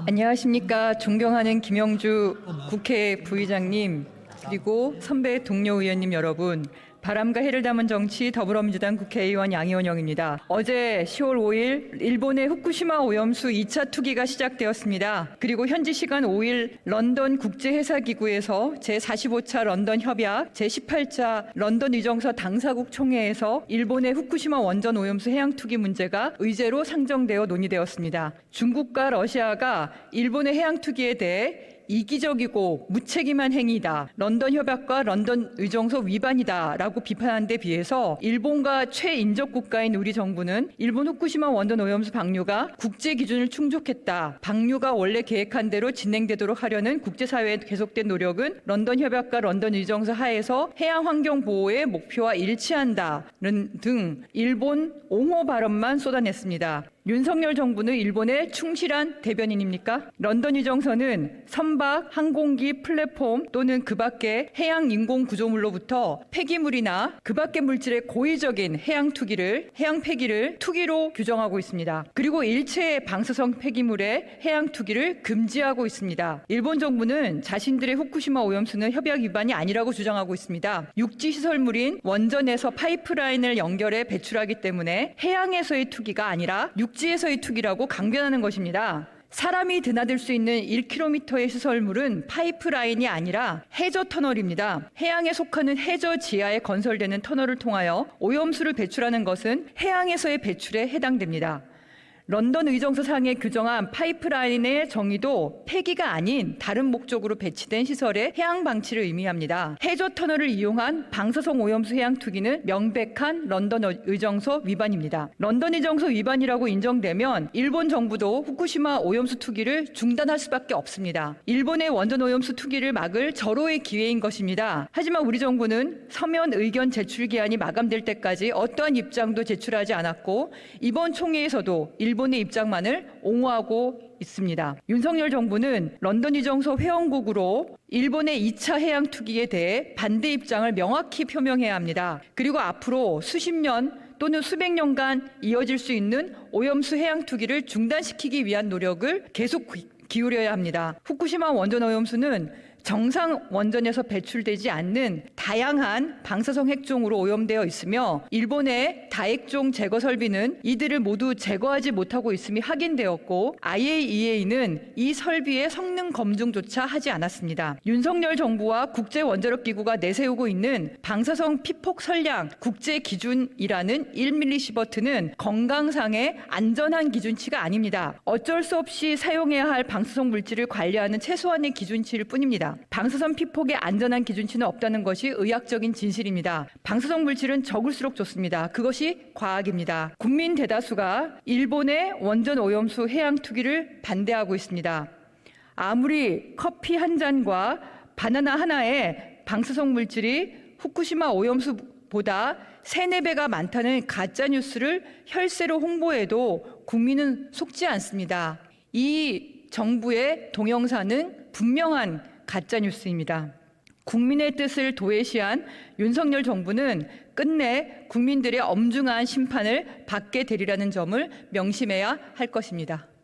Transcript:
안녕하십니까. 존경하는 김영주 국회 부의장님, 그리고 선배 동료 의원님 여러분, 바람과 해를 담은 정치 더불어민주당 국회의원 양이원영입니다. 어제 10월 5일 일본의 후쿠시마 오염수 2차 투기가 시작되었습니다. 그리고 현지 시간 5일 런던 국제해사기구에서 제45차 런던 협약, 제18차 런던 의정서 당사국 총회에서 일본의 후쿠시마 원전 오염수 해양 투기 문제가 의제로 상정되어 논의되었습니다. 중국과 러시아가 일본의 해양 투기에 대해 이기적이고 무책임한 행위다, 런던 협약과 런던 의정서 위반이다라고 비판한 데 비해서 일본과 최인접 국가인 우리 정부는 일본 후쿠시마 원전 오염수 방류가 국제 기준을 충족했다, 방류가 원래 계획한 대로 진행되도록 하려는 국제사회의 계속된 노력은 런던 협약과 런던 의정서 하에서 해양 환경 보호의 목표와 일치한다는 등 일본 옹호 발언만 쏟아냈습니다. 윤석열 정부는 일본의 충실한 대변인입니까? 런던 의정서는 선박, 항공기, 플랫폼 또는 그 밖의 해양 인공 구조물로부터 폐기물이나 그 밖의 물질의 고의적인 해양 폐기를 투기로 규정하고 있습니다. 그리고 일체의 방사성 폐기물의 해양 투기를 금지하고 있습니다. 일본 정부는 자신들의 후쿠시마 오염수는 협약 위반이 아니라고 주장하고 있습니다. 육지 시설물인 원전에서 파이프라인을 연결해 배출하기 때문에 해양에서의 투기가 아니라 육지에서의 투기라고 강변하는 것입니다. 사람이 드나들 수 있는 1km의 시설물은 파이프라인이 아니라 해저 터널입니다. 해양에 속하는 해저 지하에 건설되는 터널을 통하여 오염수를 배출하는 것은 해양에서의 배출에 해당됩니다. 런던 의정서 상에 규정한 파이프라인의 정의도 폐기가 아닌 다른 목적으로 배치된 시설의 해양 방치를 의미합니다. 해저 터널을 이용한 방사성 오염수 해양 투기는 명백한 런던 의정서 위반입니다. 런던 의정서 위반이라고 인정되면 일본 정부도 후쿠시마 오염수 투기를 중단할 수밖에 없습니다. 일본의 원전 오염수 투기를 막을 절호의 기회인 것입니다. 하지만 우리 정부는 서면 의견 제출 기한이 마감될 때까지 어떠한 입장도 제출하지 않았고 이번 총회에서도 일본의 입장만을 옹호하고 있습니다. 윤석열 정부는 런던 의정서 회원국으로 일본의 2차 해양 투기에 대해 반대 입장을 명확히 표명해야 합니다. 그리고 앞으로 수십 년 또는 수백 년간 이어질 수 있는 오염수 해양 투기를 중단시키기 위한 노력을 계속 기울여야 합니다. 후쿠시마 원전 오염수는 정상 원전에서 배출되지 않는 다양한 방사성 핵종으로 오염되어 있으며 일본의 다핵종 제거 설비는 이들을 모두 제거하지 못하고 있음이 확인되었고 IAEA는 이 설비의 성능 검증조차 하지 않았습니다. 윤석열 정부와 국제원자력기구가 내세우고 있는 방사성 피폭 선량 국제 기준이라는 1mS는 건강상의 안전한 기준치가 아닙니다. 어쩔 수 없이 사용해야 할 방사성 물질을 관리하는 최소한의 기준치일 뿐입니다. 방사성 피폭의 안전한 기준치는 없다는 것이 의학적인 진실입니다. 방사성 물질은 적을수록 좋습니다. 그것이 과학입니다. 국민 대다수가 일본의 원전 오염수 해양 투기를 반대하고 있습니다. 아무리 커피 한 잔과 바나나 하나에 방사성 물질이 후쿠시마 오염수보다 3~4배가 많다는 가짜뉴스를 혈세로 홍보해도 국민은 속지 않습니다. 이 정부의 동영상은 분명한 가짜뉴스입니다. 국민의 뜻을 도외시한 윤석열 정부는 끝내 국민들의 엄중한 심판을 받게 되리라는 점을 명심해야 할 것입니다.